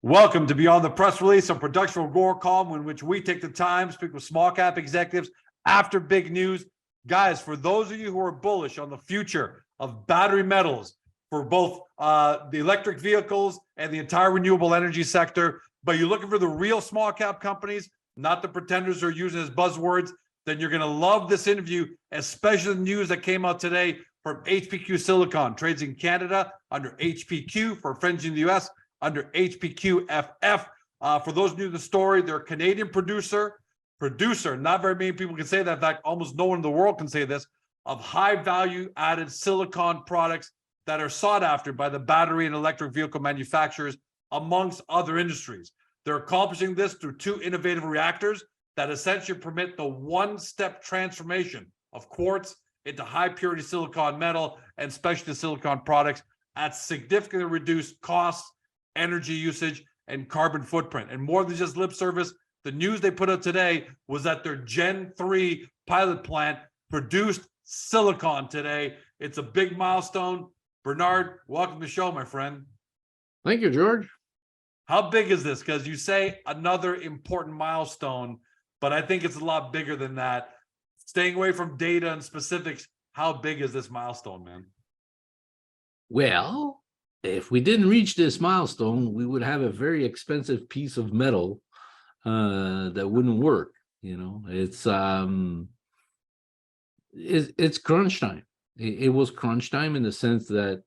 Welcome to Beyond the Press Release, a production of Roar Column in which we take the time to speak with small cap executives after big news. Guys, for those of you who are bullish on the future of battery metals for both the electric vehicles and the entire renewable energy sector, but you're looking for the real small cap companies, not the pretenders who are using as buzzwords, then you're going to love this interview, especially the news that came out today from HPQ Silicon, trades in Canada under HPQ, for friends in the US, under HPQFF. For those new to the story, they're a Canadian producer, not very many people can say that. In fact, almost no one in the world can say this, of high value added silicon products that are sought after by the battery and electric vehicle manufacturers, amongst other industries. They're accomplishing this through two innovative reactors that essentially permit the one-step transformation of quartz into high purity silicon metal and specialty silicon products at significantly reduced costs, energy usage, and carbon footprint. And more than just lip service, the news they put out today was that their Gen 3 pilot plant produced silicon today. It's a big milestone. Bernard, welcome to the show, my friend. Thank you, George. How big is this? Because you say another important milestone, but I think it's a lot bigger than that. Staying away from data and specifics, how big is this milestone, man? Well, if we didn't reach this milestone, we would have a very expensive piece of metal that wouldn't work. You know, it's crunch time. It was crunch time in the sense that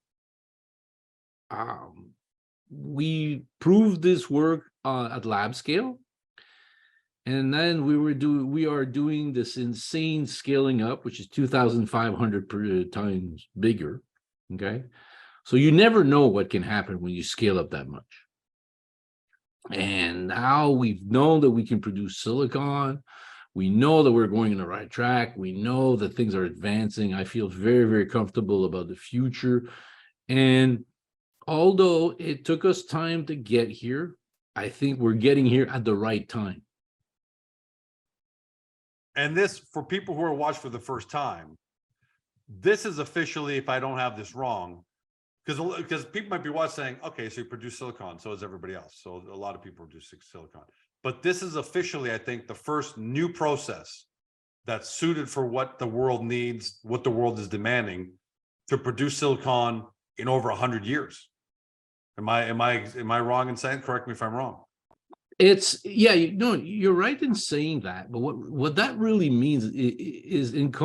we proved this work at lab scale, and then we are doing this insane scaling up, which is 2,500 times bigger. Okay. So you never know what can happen when you scale up that much. And now we've known that we can produce silicon. We know that we're going in the right track. We know that things are advancing. I feel very, very comfortable about the future. And although it took us time to get here, I think we're getting here at the right time. And this, for people who are watching for the first time, this is officially, if I don't have this wrong, because people might be watching saying, okay, so you produce silicon, so does everybody else. So a lot of people produce silicon. But this is officially, I think, the first new process that's suited for what the world needs, what the world is demanding, to produce silicon in over 100 years. Am I wrong in saying? Correct me if I'm wrong. You're right in saying that. But what that really means is it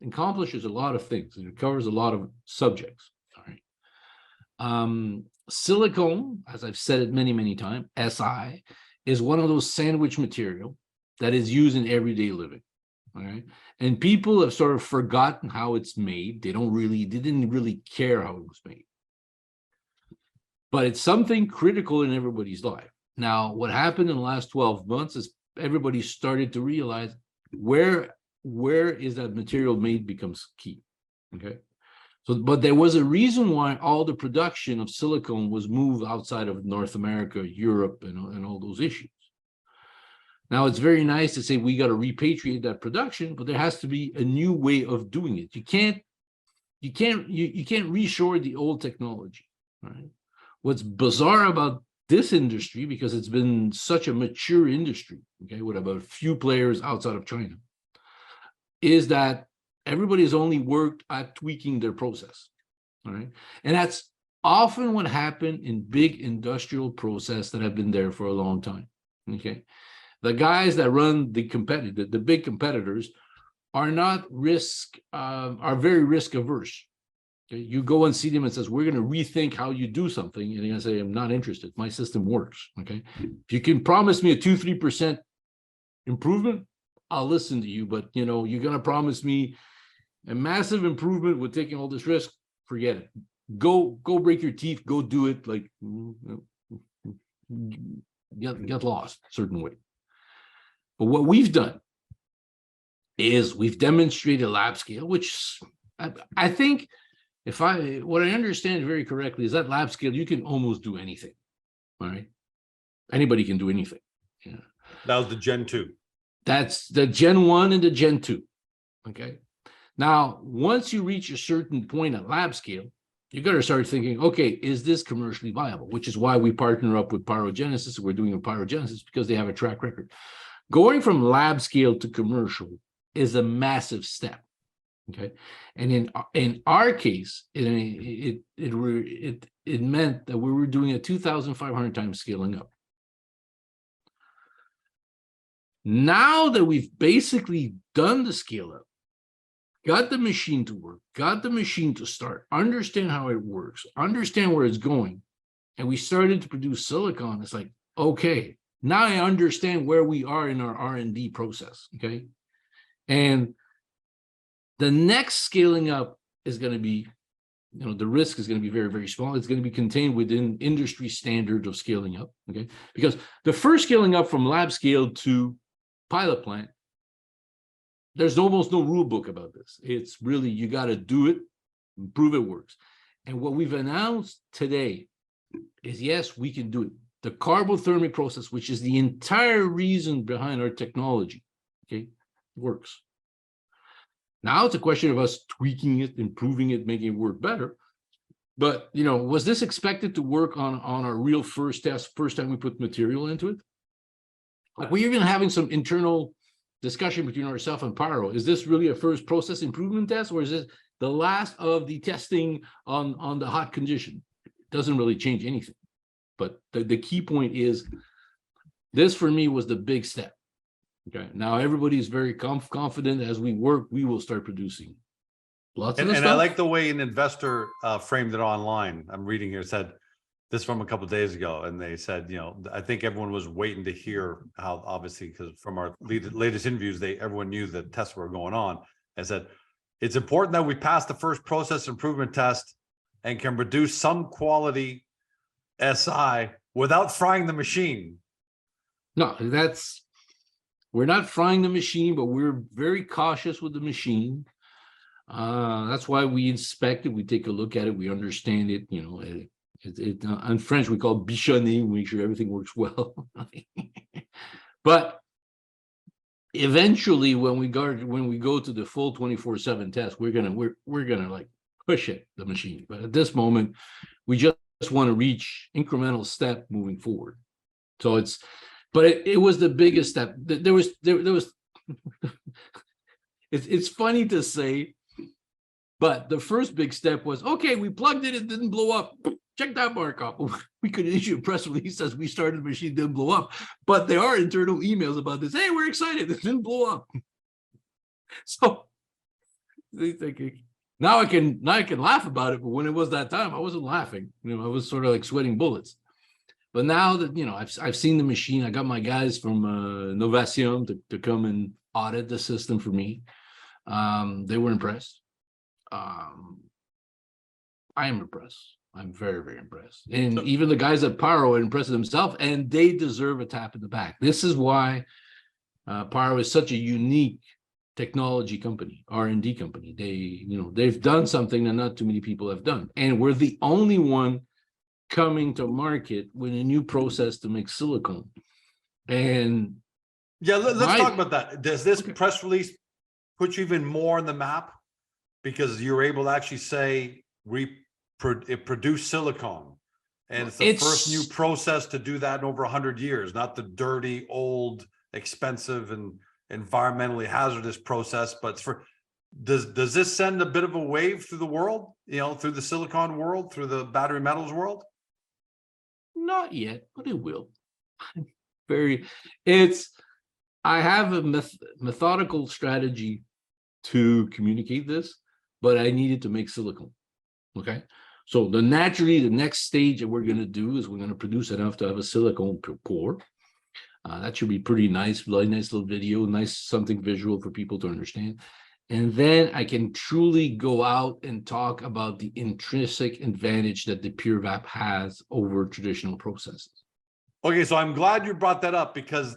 accomplishes a lot of things, and it covers a lot of subjects. All right. Silicon, as I've said it many, many times, Si, is one of those sandwich material that is used in everyday living. All right. And people have sort of forgotten how it's made. They didn't really care how it was made. But it's something critical in everybody's life. Now, what happened in the last 12 months is everybody started to realize where is that material made becomes key. Okay. So, but there was a reason why all the production of silicon was moved outside of North America, Europe, and all those issues. Now, it's very nice to say we got to repatriate that production, but there has to be a new way of doing it. You can't reshore the old technology. Right? What's bizarre about this industry, because it's been such a mature industry, okay, with about a few players outside of China, is that everybody's only worked at tweaking their process. All right. And that's often what happened in big industrial process that have been there for a long time. Okay. The guys that run the big competitors are very risk averse. Okay? You go and see them and says, we're going to rethink how you do something. And you're going to say, I'm not interested. My system works. Okay. If you can promise me a 2-3% improvement, I'll listen to you, but you're going to promise me a massive improvement with taking all this risk, forget it. Go break your teeth, go do it, like get lost a certain way. But what we've done is we've demonstrated lab scale, which I think what I understand very correctly is that lab scale, you can almost do anything. All right. Anybody can do anything. Yeah. That was the Gen 2. That's the Gen 1 and the Gen 2. Okay. Now, once you reach a certain point at lab scale, you got to start thinking, okay, is this commercially viable? Which is why we partner up with Pyrogenesis. We're doing a Pyrogenesis because they have a track record. Going from lab scale to commercial is a massive step. Okay, and in our case, it meant that we were doing a 2,500 times scaling up. Now that we've basically done the scale up, got the machine to work, got the machine to start, understand how it works, understand where it's going, and we started to produce silicon, it's like, okay, now I understand where we are in our R&D process, okay? And the next scaling up is going to be, the risk is going to be very, very small. It's going to be contained within industry standards of scaling up, okay? Because the first scaling up from lab scale to pilot plant, there's almost no rule book about this. It's really, you got to do it, and prove it works. And what we've announced today is, yes, we can do it. The carbothermic process, which is the entire reason behind our technology, okay, works. Now it's a question of us tweaking it, improving it, making it work better. But, was this expected to work on our real first test, first time we put material into it? Like, we're even having some internal discussion between ourselves and Pyro. Is this really a first process improvement test, or is this the last of the testing on the hot condition? It doesn't really change anything. But the key point is, this for me was the big step. Okay, now everybody is very confident as we work, we will start producing lots of stuff. And I like the way an investor framed it online. I'm reading here, said this from a couple of days ago, and they said, I think everyone was waiting to hear how, obviously, because from our latest interviews, everyone knew that tests were going on, and said it's important that we pass the first process improvement test and can produce some quality SI without frying the machine. No, we're not frying the machine, but we're very cautious with the machine. That's why we inspect it. We take a look at it. We understand it. In French, we call it bichonner, make sure everything works well. But eventually, when we go to the full 24/7 test, we're gonna like push it, the machine. But at this moment, we just want to reach incremental step moving forward. So it was the biggest step. There was it's funny to say, but the first big step was, okay, we plugged it didn't blow up. Check that mark off. We could issue a press release as we started, the machine didn't blow up. But there are internal emails about this. Hey, we're excited, it didn't blow up. So now I can laugh about it, but when it was that time, I wasn't laughing. I was sort of like sweating bullets. But now that I've seen the machine, I got my guys from Novation to come and audit the system for me. They were impressed. I am impressed. I'm very, very impressed. And even the guys at Pyro are impressed themselves, and they deserve a tap in the back. This is why Pyro is such a unique technology company, R&D company. They've done something that not too many people have done. And we're the only one coming to market with a new process to make silicon. And yeah, let's talk about that. Does this press release put you even more on the map? Because you're able to actually say it produced silicon, and it's the first new process to do that in over 100 years, not the dirty, old, expensive, and environmentally hazardous process. But does this send a bit of a wave through the world, through the silicon world, through the battery metals world? Not yet, but it will. I have a methodical strategy to communicate this, but I needed to make silicon. Okay, so the next stage that we're going to do is we're going to produce enough to have a silicon core. That should be pretty nice, really nice little video, something visual for people to understand. And then I can truly go out and talk about the intrinsic advantage that the pure VAP has over traditional processes. Okay, so I'm glad you brought that up, because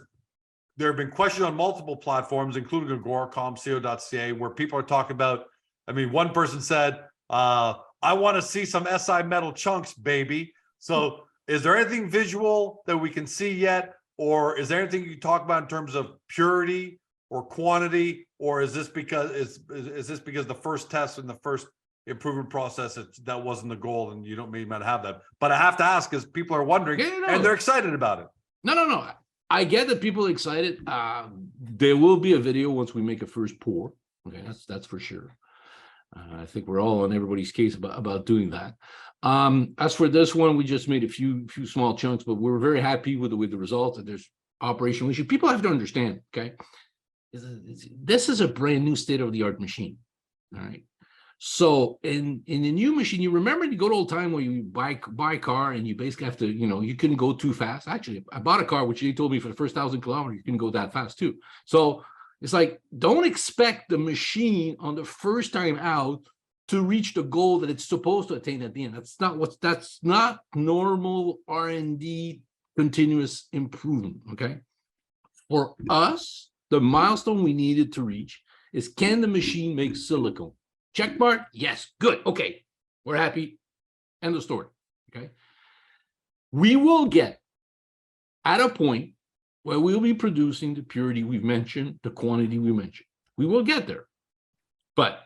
there have been questions on multiple platforms, including Agoracom, CO.ca, where people are talking about, one person said, I want to see some SI metal chunks, baby. So is there anything visual that we can see yet? Or is there anything you talk about in terms of purity or quantity? Or is this because the first test and the first improvement process, that wasn't the goal, and you don't maybe might have that. But I have to ask because people are wondering and they're excited about it. No. I get that people are excited. There will be a video once we make a first pour. Okay, that's for sure. I think we're all on everybody's case about doing that. As for this one, we just made a few small chunks, but we're very happy with the results. And there's operational issue. People have to understand. Okay, this is a brand new state-of-the-art machine. All right. So in the new machine, you remember the good old time where you buy a car and you basically have to, you couldn't go too fast. Actually, I bought a car, which they told me for the first 1,000 kilometers, you couldn't go that fast too. So it's like, don't expect the machine on the first time out to reach the goal that it's supposed to attain at the end. That's not normal R&D continuous improvement, okay? For us, the milestone we needed to reach is, can the machine make silicon? Check mark, yes, good, okay, we're happy, end of story, okay? We will get at a point where we'll be producing the purity we've mentioned, the quantity we mentioned. We will get there, but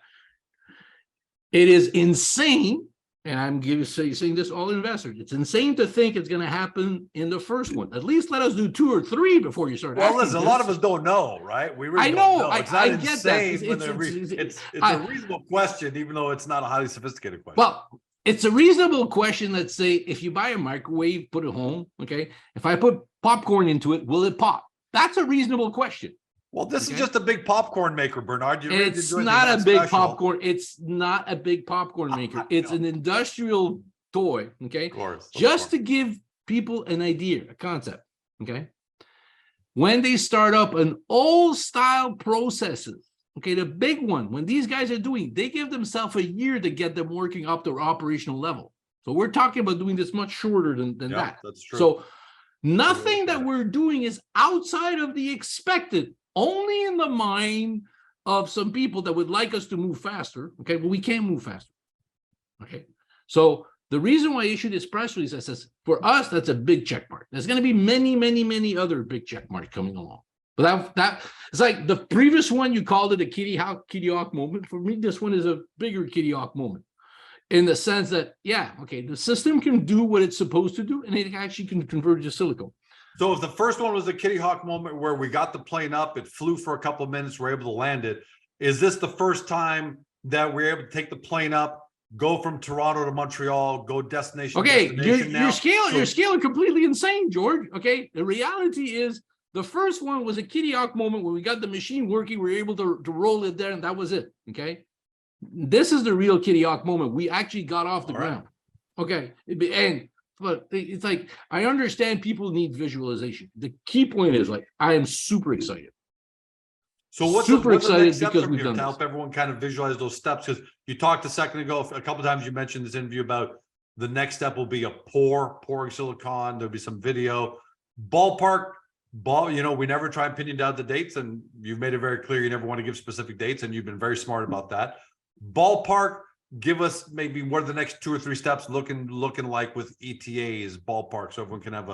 it is insane, and I'm saying this all investors, it's insane to think it's gonna happen in the first one. At least let us do 2 or 3 before you start. Well, listen, a lot of us don't know, right? We really I know, don't know. It's not I insane. get that. It's a reasonable question, even though it's not a highly sophisticated question. Well, it's a reasonable question. Let's say if you buy a microwave, put it home, okay? If I put popcorn into it, will it pop? That's a reasonable question. Well, this is just a big popcorn maker, Bernard. It's not a big popcorn. It's not a big popcorn maker. It's an industrial toy, okay? Of course. Just to give people an idea, a concept, okay? When they start up an old style processes, okay, the big one, when these guys are doing, they give themselves a year to get them working up to operational level. So we're talking about doing this much shorter than that. That's true. So nothing that we're doing is outside of the expected, only in the mind of some people that would like us to move faster, okay, but we can't move faster, okay? So the reason why I issued this press release, I says, for us, that's a big check mark. There's going to be many other big check marks coming along. But that it's like the previous one, you called it a kitty hawk moment. For me, this one is a bigger kitty hawk moment, in the sense that, yeah, okay, the system can do what it's supposed to do, and it actually can convert to silicon. So if the first one was the kitty hawk moment where we got the plane up, it flew for a couple of minutes, we're able to land it. Is this the first time that we're able to take the plane up, go from Toronto to Montreal, go destination? Okay, destination you're scaling completely insane, George. Okay, the reality is the first one was a kitty hawk moment where we got the machine working, we were able to roll it there, and that was it. Okay, this is the real kitty hawk moment. We actually got off the ground. Okay, but it's like, I understand people need visualization. The key point is, like, I am super excited. So what's super the next excited steps because from we've here done to this. help everyone kind of visualize those steps? Because you talked a second ago, a couple of times you mentioned this interview about the next step will be a pouring silicon. There'll be some video. Ballpark, we never try and pin you down the dates, and you've made it very clear you never want to give specific dates, and you've been very smart about that. Ballpark, give us maybe what are the next 2 or 3 steps looking like with ETAs, ballpark, so everyone can have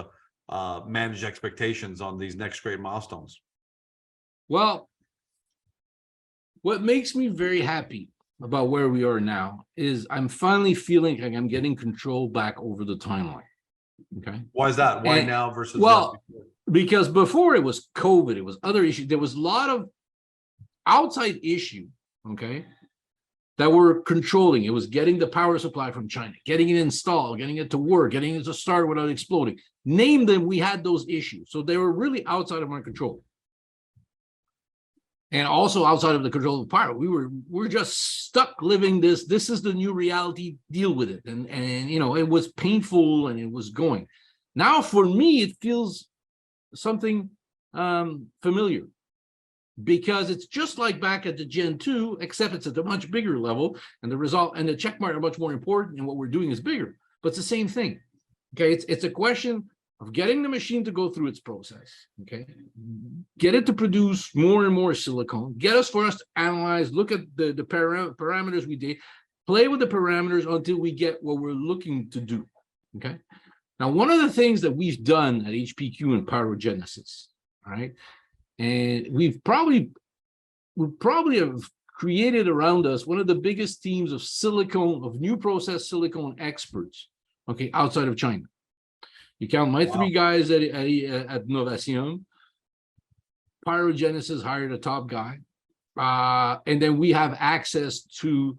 a manage expectations on these next great milestones. Well, what makes me very happy about where we are now is I'm finally feeling like I'm getting control back over the timeline. Okay. Why is that? Why now versus? Well, because before it was COVID, it was other issues. There was a lot of outside issue, okay, that were controlling. It was getting the power supply from China, getting it installed, getting it to work, getting it to start without exploding. Name them, we had those issues. So they were really outside of my control. And also outside of the control of power. We're just stuck living this. This is the new reality, deal with it. And it was painful and it was going. Now for me, it feels something familiar. Because it's just like back at the Gen 2, except it's at a much bigger level, and the result and the check mark are much more important, and what we're doing is bigger. But it's the same thing. Okay, it's a question of getting the machine to go through its process. Okay, get it to produce more and more silicon. For us to analyze, look at the parameters we did, play with the parameters until we get what we're looking to do. Okay. Now, one of the things that we've done at HPQ and pyrogenesis, all right. And we probably have created around us one of the biggest teams of silicon, of new process silicon experts, okay, outside of China. You count my three guys at Novation. Pyrogenesis hired a top guy. And then we have access to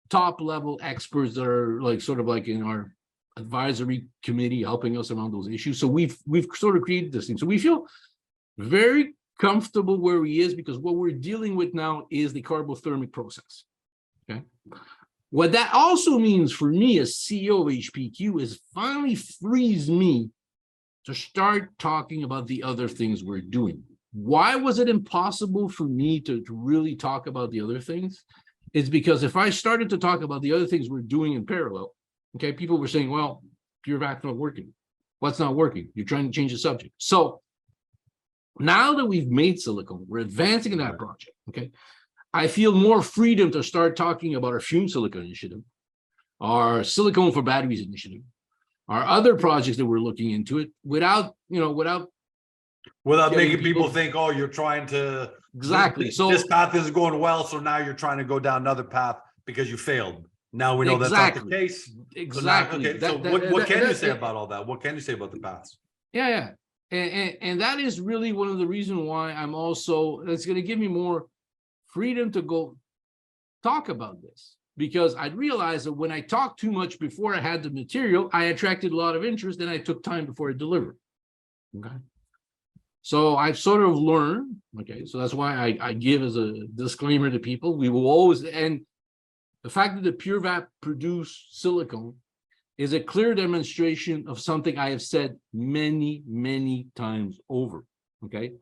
top level experts that are like sort of like in our advisory committee helping us around those issues. So we've sort of created this thing. So we feel very comfortable where he is, because what we're dealing with now is the carbothermic process. Okay. What that also means for me as CEO of HPQ is finally frees me to start talking about the other things we're doing. Why was it impossible for me to really talk about the other things? It's because if I started to talk about the other things we're doing in parallel, okay, people were saying, well, PureVac's not working. What's not working? You're trying to change the subject. So now that we've made silicon, we're advancing in that project, okay? I feel more freedom to start talking about our fume silicon initiative, our silicon for batteries initiative, our other projects that we're looking into it without making people think, oh, you're trying to exactly. So this path isn't going well, so now you're trying to go down another path because you failed. Now we know that's not the case. Exactly. So now, okay. So what can you say about all that? What can you say about the paths? Yeah. And that is really one of the reasons why I'm also, it's going to give me more freedom to go talk about this, because I realized that when I talked too much before I had the material, I attracted a lot of interest, and I took time before I delivered. Okay. So I've sort of learned, okay, so that's why I give as a disclaimer to people, we will always, and the fact that the PureVac produced silicon is a clear demonstration of something I have said many, many times over, okay?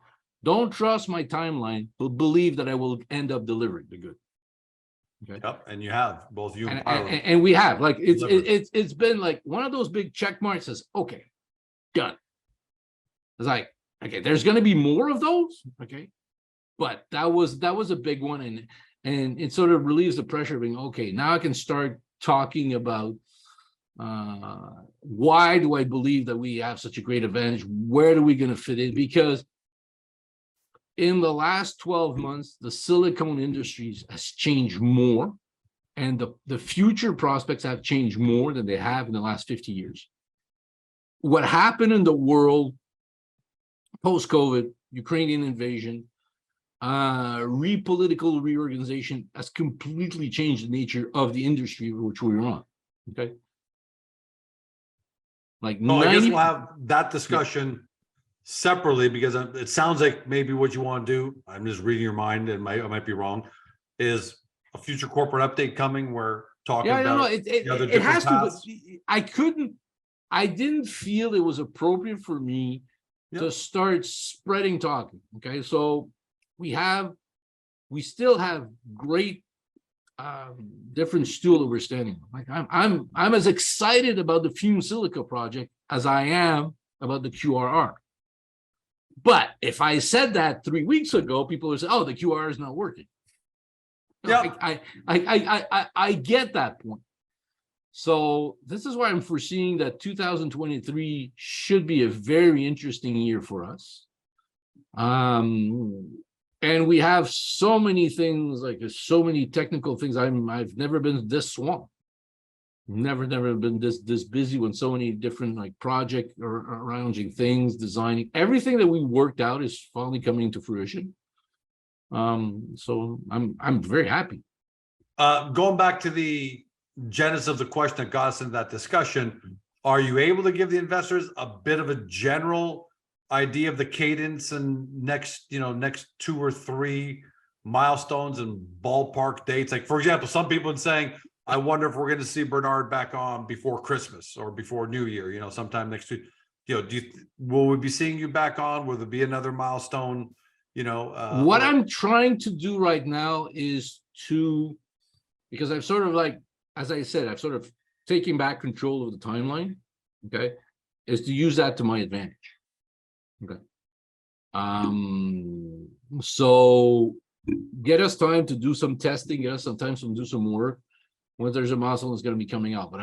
Don't trust my timeline, but believe that I will end up delivering the good. Okay. Yep, and you have, both you and we have, like, it's been like one of those big check marks says, okay, done. It's like, okay, there's going to be more of those, okay, but that was a big one, and it sort of relieves the pressure of being, okay, now I can start talking about why do I believe that we have such a great advantage? Where are we going to fit in? Because in the last 12 months, the silicon industries has changed more, and the future prospects have changed more than they have in the last 50 years. What happened in the world post-COVID, Ukrainian invasion, political reorganization has completely changed the nature of the industry which we were on. Okay. Like, I guess we'll have that discussion separately, because it sounds like maybe what you want to do, I'm just reading your mind, and I might be wrong, is a future corporate update coming. We're talking about it has paths. To. I didn't feel it was appropriate for me to start spreading talking. Okay, so we still have great different stool that we're standing on. Like I'm as excited about the fume silica project as I am about the QRR. But if I said that 3 weeks ago, people would say, "Oh, the QRR is not working." Yeah, I get that point. So this is why I'm foreseeing that 2023 should be a very interesting year for us. And we have so many things, like there's so many technical things. I've never been this swamped. Never been this busy when so many different like project or arranging things, designing. Everything that we worked out is finally coming to fruition. So I'm very happy. Going back to the genesis of the question that got us into that discussion, are you able to give the investors a bit of a general idea of the cadence and next 2 or 3 milestones and ballpark dates? Like, for example, some people have been saying, I wonder if we're going to see Bernard back on before Christmas or before New Year, sometime next week. Will we be seeing you back on? Will there be another milestone? What I'm trying to do right now is because I've sort of, like, as I said, I've sort of taken back control of the timeline, okay, is to use that to my advantage. Okay. So get us time to do some testing, get us some time to do some work. When there's a milestone that's going to be coming out, but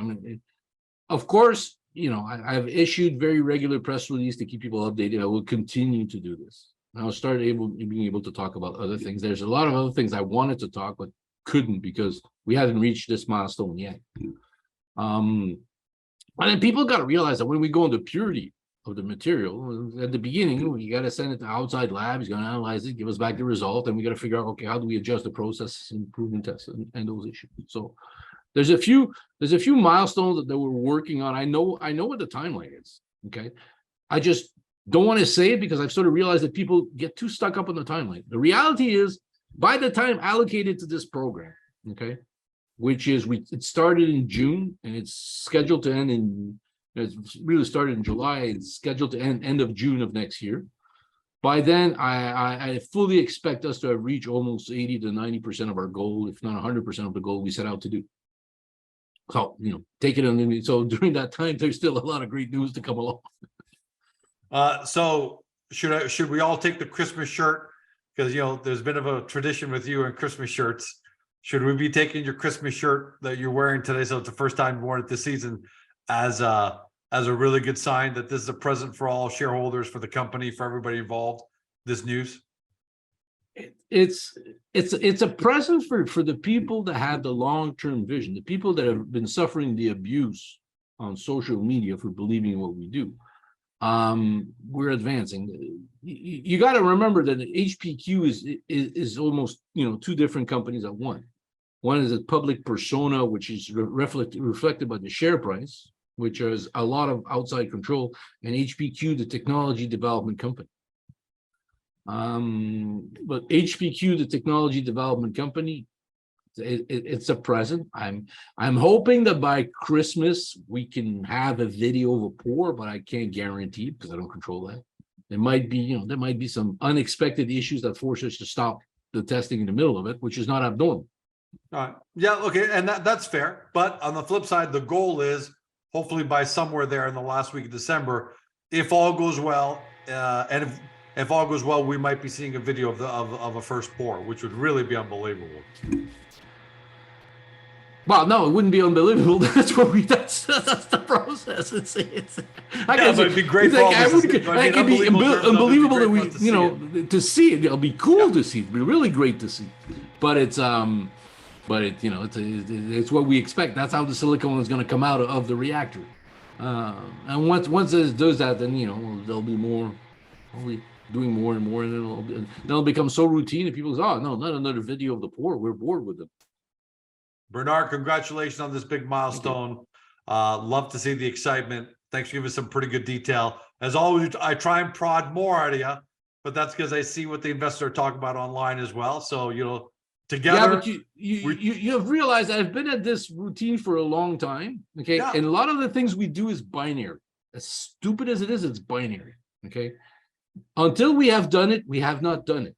of course, I've issued very regular press release to keep people updated. I will continue to do this. I'll start being able to talk about other things. There's a lot of other things I wanted to talk, but couldn't because we hadn't reached this milestone yet. And then people got to realize that when we go into purity of the material, at the beginning, you got to send it to outside labs, going to analyze it, give us back the result, and we got to figure out, okay, how do we adjust the process, improvement tests, and those issues. So there's a few milestones that we're working on. I know what the timeline is. Okay, I just don't want to say it because I've sort of realized that people get too stuck up on the timeline. The reality is, by the time allocated to this program, okay, which is it started in June and it's scheduled to end it's really started in July. It's scheduled to end of June of next year. By then, I fully expect us to have reached almost 80 to 90% of our goal, if not 100% of the goal we set out to do. So, take it on. So during that time, there's still a lot of great news to come along. So should we all take the Christmas shirt? Because, there's a bit of a tradition with you and Christmas shirts. Should we be taking your Christmas shirt that you're wearing today? So it's the first time you worn it this season as a really good sign that this is a present for all shareholders, for the company, for everybody involved, this news? It's a present for the people that have the long-term vision, the people that have been suffering the abuse on social media for believing in what we do. We're advancing. You got to remember that HPQ is almost two different companies at one. One is a public persona, which is reflected by the share price, which is a lot of outside control, and HPQ, the technology development company. But HPQ, the technology development company, it's a present. I'm hoping that by Christmas we can have a video of a pour, but I can't guarantee it because I don't control that. There might be some unexpected issues that force us to stop the testing in the middle of it, which is not abnormal. All right. Yeah. Okay. And that's fair. But on the flip side, the goal is hopefully by somewhere there in the last week of December, if all goes well, and if all goes well, we might be seeing a video of a first pour, which would really be unbelievable. Well, no, it wouldn't be unbelievable. That's the process. But it'd be great. It could be unbelievable that we, to see it. It'll be cool to see. It'd be really great to see. But it's what we expect. That's how the silicon is going to come out of the reactor. And once it does that, then there'll be more. Only doing more and more, and then it'll become so routine that people say, "Oh no, not another video of the pour. We're bored with it." Bernard, congratulations on this big milestone. Love to see the excitement. Thanks for giving us some pretty good detail. As always, I try and prod more out of you, but that's because I see what the investors are talking about online as well. So, together. Yeah, but you have realized that I've been at this routine for a long time. Okay. Yeah. And a lot of the things we do is binary. As stupid as it is, it's binary. Okay. Until we have done it, we have not done it.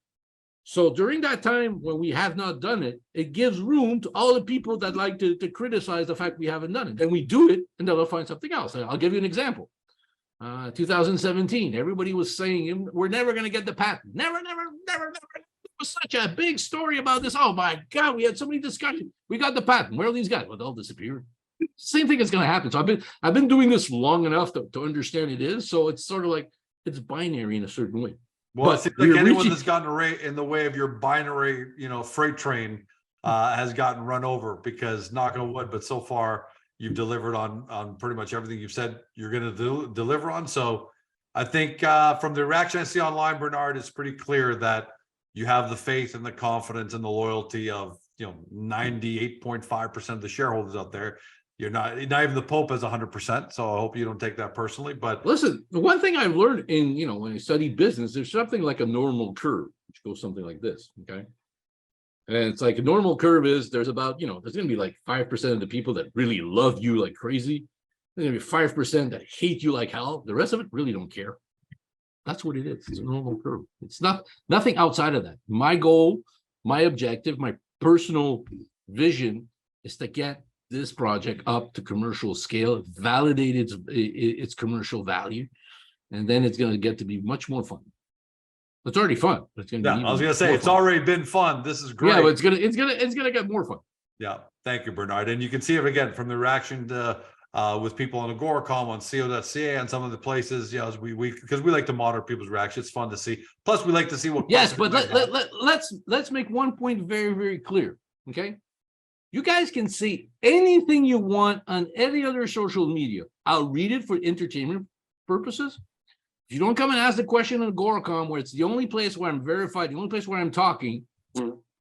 So during that time when we have not done it, it gives room to all the people that like to criticize the fact we haven't done it. Then we do it, and then they'll find something else. I'll give you an example. 2017, everybody was saying we're never going to get the patent. Never. It was such a big story about this. Oh my God, we had so many discussions. We got the patent. Where are these guys? Well, they'll disappear. Same thing is going to happen. So I've been doing this long enough to understand it is. So it's sort of like it's binary in a certain way. Well, it seems like anyone that's gotten in the way of your binary, freight train has gotten run over, because knock on wood, but so far you've delivered on pretty much everything you've said you're going to deliver on. So I think from the reaction I see online, Bernard, it's pretty clear that you have the faith and the confidence and the loyalty of 98.5% of the shareholders out there. You're not even the Pope has 100%. So I hope you don't take that personally. But listen, the one thing I've learned in, when I study business, there's something like a normal curve, which goes something like this. Okay. And it's like a normal curve is there's about, there's going to be like 5% of the people that really love you like crazy. There's going to be 5% that hate you like hell. The rest of it really don't care. That's what it is. It's a normal curve. It's nothing outside of that. My goal, my objective, my personal vision is to get this project up to commercial scale, validate its commercial value, and then it's going to get to be much more fun. It's already fun, but it's going to be. I was going to say it's already been fun. This is great. Yeah, but it's gonna get more fun. Yeah, thank you, Bernard. And you can see it again from the reaction to with people on Agoracom, on CO.ca, and some of the places. As because we like to monitor people's reactions. It's fun to see. Plus, we like to see what. Yes, but let's make one point very, very clear. Okay. You guys can say anything you want on any other social media. I'll read it for entertainment purposes. If you don't come and ask the question on Agoracom, where it's the only place where I'm verified, the only place where I'm talking,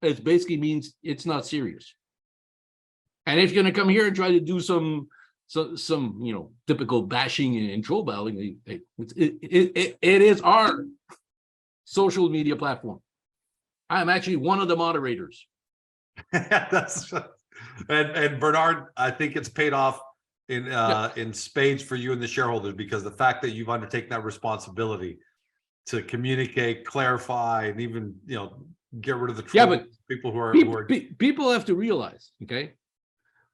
it basically means it's not serious. And if you're going to come here and try to do some typical bashing and troll battling, it is our social media platform. I'm actually one of the moderators. And Bernard, I think it's paid off in spades for you and the shareholders, because the fact that you've undertaken that responsibility to communicate, clarify, and even get rid of the but people who are people have to realize, okay,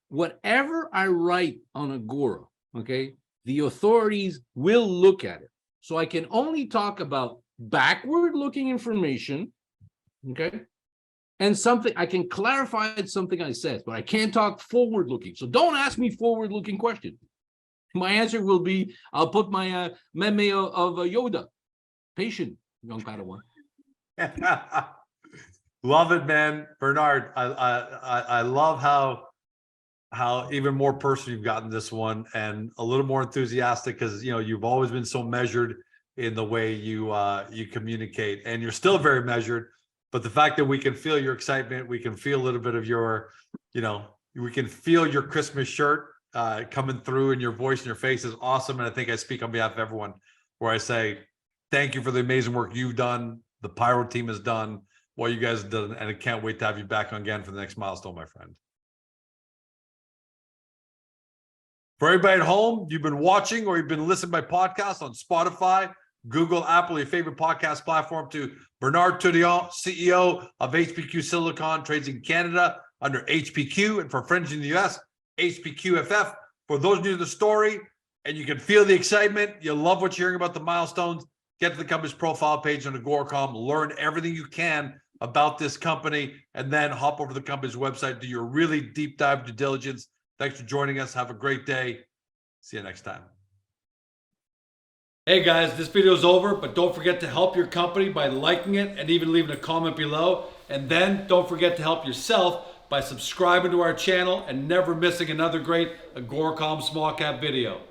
whatever I write on Agora, okay, the authorities will look at it. So I can only talk about backward-looking information, okay, and something I can clarify something I said, but I can't talk forward-looking. So don't ask me forward-looking questions. My answer will be, I'll put my meme of Yoda, patient, young Padawan. Love it, man. Bernard, I love how even more personal you've gotten this one, and a little more enthusiastic, because you've always been so measured in the way you communicate, and you're still very measured. But the fact that we can feel your excitement, we can feel a little bit of your, we can feel your Christmas shirt coming through, and your voice and your face is awesome. And I think I speak on behalf of everyone where I say thank you for the amazing work you've done, the Pyro team has done, what you guys have done, and I can't wait to have you back on again for the next milestone, my friend. For everybody at home, you've been watching or you've been listening to my podcast on Spotify, Google, Apple, your favorite podcast platform, to Bernard Tourillon, CEO of HPQ Silicon, trades in Canada under HPQ, and for friends in the US, HPQFF. For those new to the story, and you can feel the excitement, you love what you're hearing about the milestones, get to the company's profile page on Agoracom, learn everything you can about this company, and then hop over to the company's website, do your really deep dive due diligence. Thanks for joining us. Have a great day. See you next time. Hey guys, this video is over, but don't forget to help your company by liking it and even leaving a comment below. And then don't forget to help yourself by subscribing to our channel and never missing another great Agoracom small cap video.